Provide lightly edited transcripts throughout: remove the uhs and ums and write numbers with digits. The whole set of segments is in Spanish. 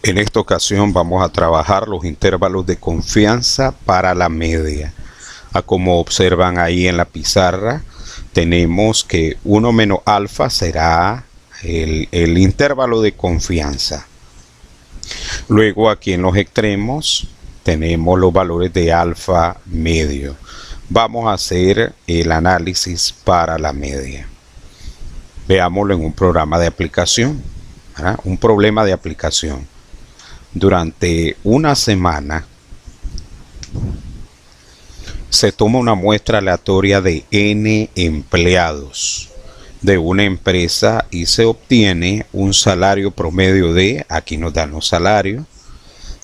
En esta ocasión vamos a trabajar los intervalos de confianza para la media. Como observan ahí en la pizarra, tenemos que 1 menos alfa será el intervalo de confianza. Luego aquí en los extremos tenemos los valores de alfa medio. Vamos a hacer el análisis para la media. Veámoslo en un programa de aplicación, ¿verdad? Un problema de aplicación. Durante una semana se toma una muestra aleatoria de n empleados de una empresa y se obtiene un salario promedio de, aquí nos dan los salarios,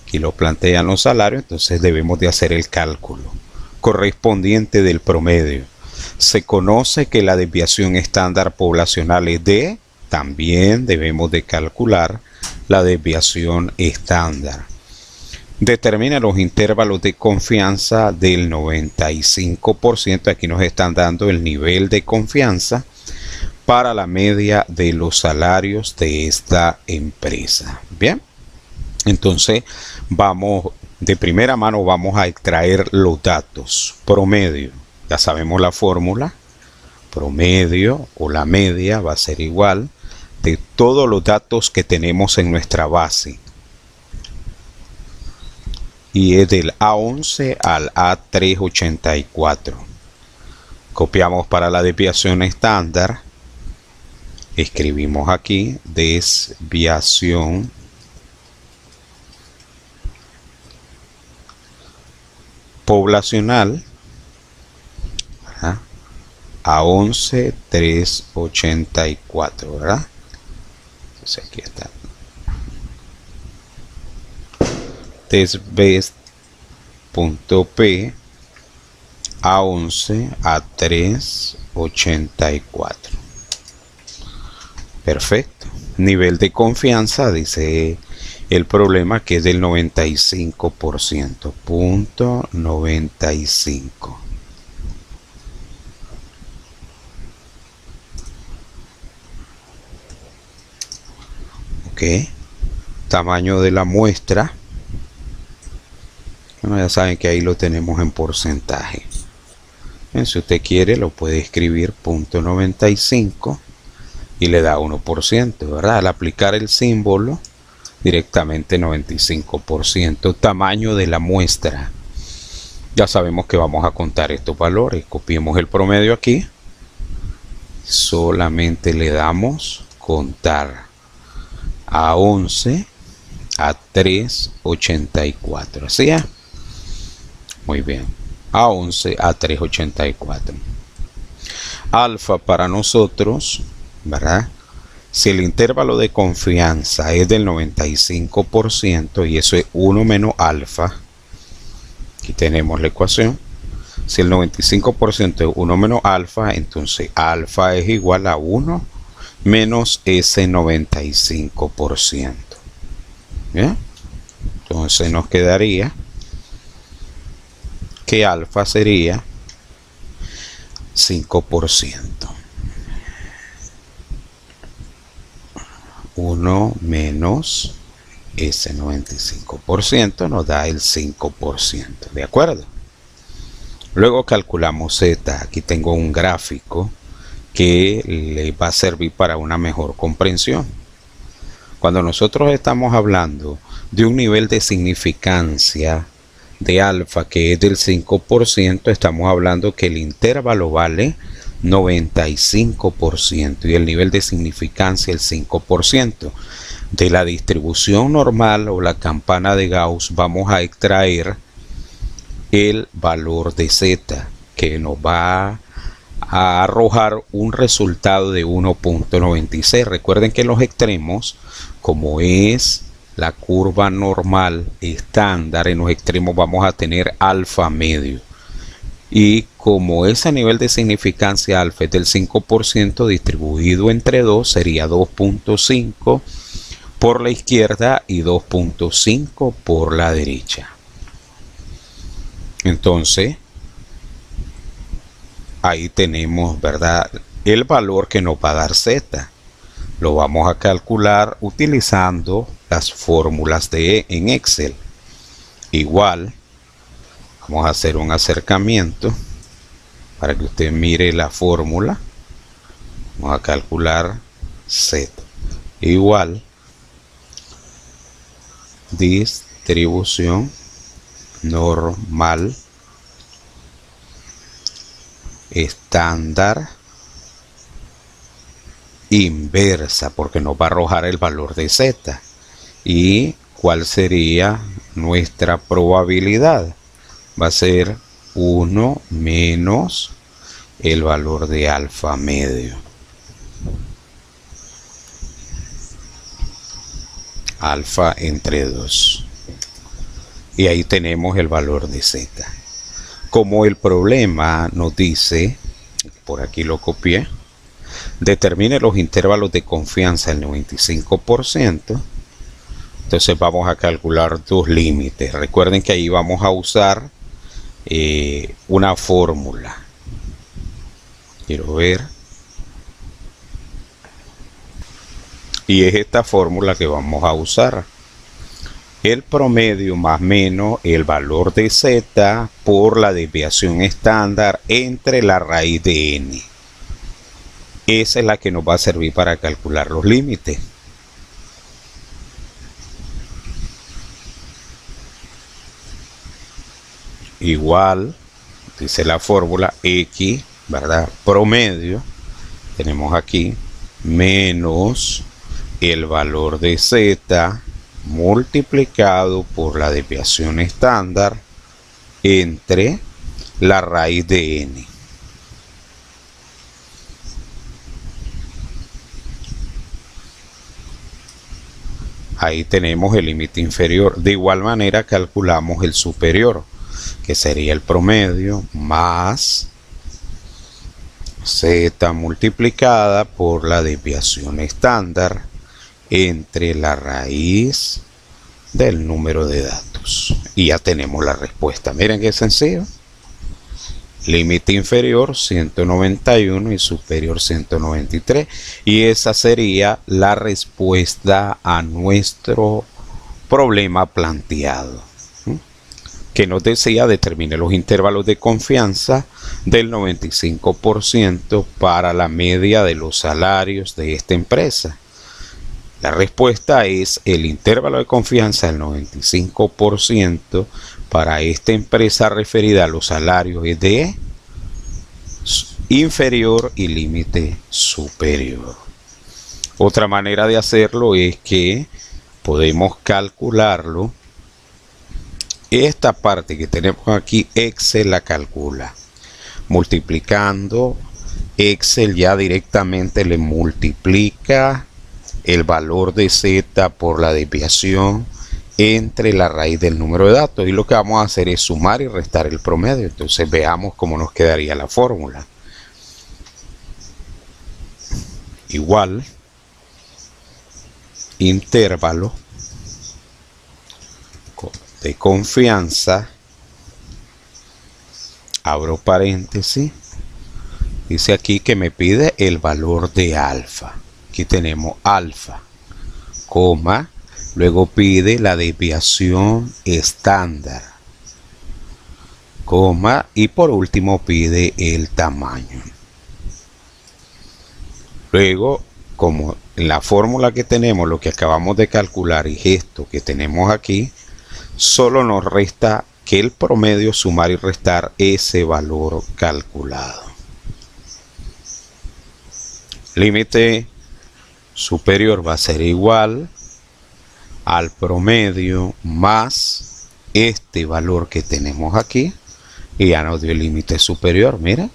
aquí lo plantean los salarios, entonces debemos de hacer el cálculo correspondiente del promedio. Se conoce que la desviación estándar poblacional es de, también debemos de calcular la desviación estándar. Determina los intervalos de confianza del 95%. Aquí nos están dando el nivel de confianza para la media de los salarios de esta empresa. Bien, entonces vamos de primera mano, vamos a extraer los datos. Promedio, ya sabemos la fórmula. Promedio o la media va a ser igual de todos los datos que tenemos en nuestra base. Y es del A11 al A384. Copiamos para la desviación estándar. Escribimos aquí desviación poblacional, ¿verdad? A11 384, ¿verdad? Entonces aquí está. Desves.p A11 a 384. Perfecto. Nivel de confianza, dice el problema, que es del 95%. Punto 95. Ok. Tamaño de la muestra. Bueno, ya saben que ahí lo tenemos en porcentaje. Bien, si usted quiere lo puede escribir punto 95 y le da 1%, ¿verdad? Al aplicar el símbolo directamente 95%. Tamaño de la muestra. Ya sabemos que vamos a contar estos valores. Copiemos el promedio aquí. Solamente le damos contar a 11 a 384. ¿Así es? Muy bien. A 11 a 384. Alfa para nosotros, ¿verdad? Si el intervalo de confianza es del 95% y eso es 1 menos alfa, aquí tenemos la ecuación. Si el 95% es 1 menos alfa, entonces alfa es igual a 1 menos ese 95%. ¿Bien? Entonces nos quedaría que alfa sería 5%. 1 menos ese 95% nos da el 5%. ¿De acuerdo? Luego calculamos Z. Aquí tengo un gráfico que le va a servir para una mejor comprensión. Cuando nosotros estamos hablando de un nivel de significancia de alfa que es del 5%, estamos hablando que el intervalo vale 95% y el nivel de significancia el 5%. De la distribución normal o la campana de Gauss vamos a extraer el valor de Z, que nos va a arrojar un resultado de 1.96. Recuerden que en los extremos, como es la curva normal estándar, en los extremos vamos a tener alfa medio. Y como ese nivel de significancia alfa es del 5%, distribuido entre 2 sería 2.5 por la izquierda y 2.5 por la derecha. Entonces, ahí tenemos, ¿verdad?, el valor que nos va a dar Z. Lo vamos a calcular utilizando las fórmulas en Excel. Igual, vamos a hacer un acercamiento para que usted mire la fórmula. Vamos a calcular Z igual distribución normal estándar inversa, porque nos va a arrojar el valor de Z. ¿Y cuál sería nuestra probabilidad? Va a ser 1 menos el valor de alfa medio. Alfa entre 2. Y ahí tenemos el valor de Z. Como el problema nos dice, por aquí lo copié, determine los intervalos de confianza del 95%. Entonces vamos a calcular dos límites. Recuerden que ahí vamos a usar una fórmula. Quiero ver. Y es esta fórmula que vamos a usar. El promedio más menos el valor de Z por la desviación estándar entre la raíz de n. Esa es la que nos va a servir para calcular los límites. Igual, dice la fórmula, X, ¿verdad? Promedio, tenemos aquí, menos el valor de Z multiplicado por la desviación estándar entre la raíz de n. Ahí tenemos el límite inferior. De igual manera calculamos el superior, que sería el promedio más Z multiplicada por la desviación estándar entre la raíz del número de datos. Y ya tenemos la respuesta. Miren qué sencillo. Límite inferior 191 y superior 193. Y esa sería la respuesta a nuestro problema planteado, que nos decía determine los intervalos de confianza del 95% para la media de los salarios de esta empresa. La respuesta es el intervalo de confianza del 95% para esta empresa referida a los salarios es de inferior y límite superior. Otra manera de hacerlo es que podemos calcularlo. Esta parte que tenemos aquí, Excel la calcula. Multiplicando, Excel ya directamente le multiplica el valor de Z por la desviación entre la raíz del número de datos. Y lo que vamos a hacer es sumar y restar el promedio. Entonces veamos cómo nos quedaría la fórmula. Igual, intervalo de confianza, abro paréntesis, dice aquí que me pide el valor de alfa. Aquí tenemos alfa, coma, luego pide la desviación estándar, coma, y por último pide el tamaño. Luego, como en la fórmula que tenemos, lo que acabamos de calcular y esto que tenemos aquí, solo nos resta que el promedio sumar y restar ese valor calculado. Límite superior va a ser igual al promedio más este valor que tenemos aquí, y ya nos dio el límite superior. Mira,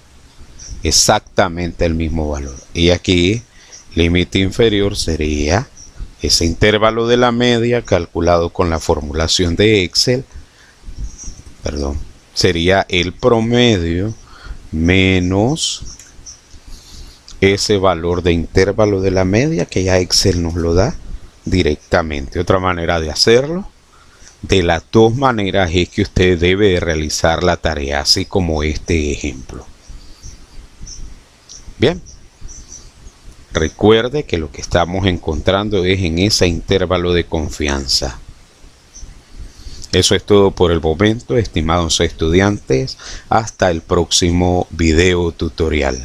exactamente el mismo valor. Y aquí límite inferior sería ese intervalo de la media calculado con la formulación de Excel, sería el promedio menos ese valor de intervalo de la media que ya Excel nos lo da directamente. Otra manera de hacerlo, de las dos maneras, es que usted debe de realizar la tarea así como este ejemplo. Bien, Recuerde que lo que estamos encontrando es en ese intervalo de confianza. Eso es todo por el momento, estimados estudiantes. Hasta el próximo video tutorial.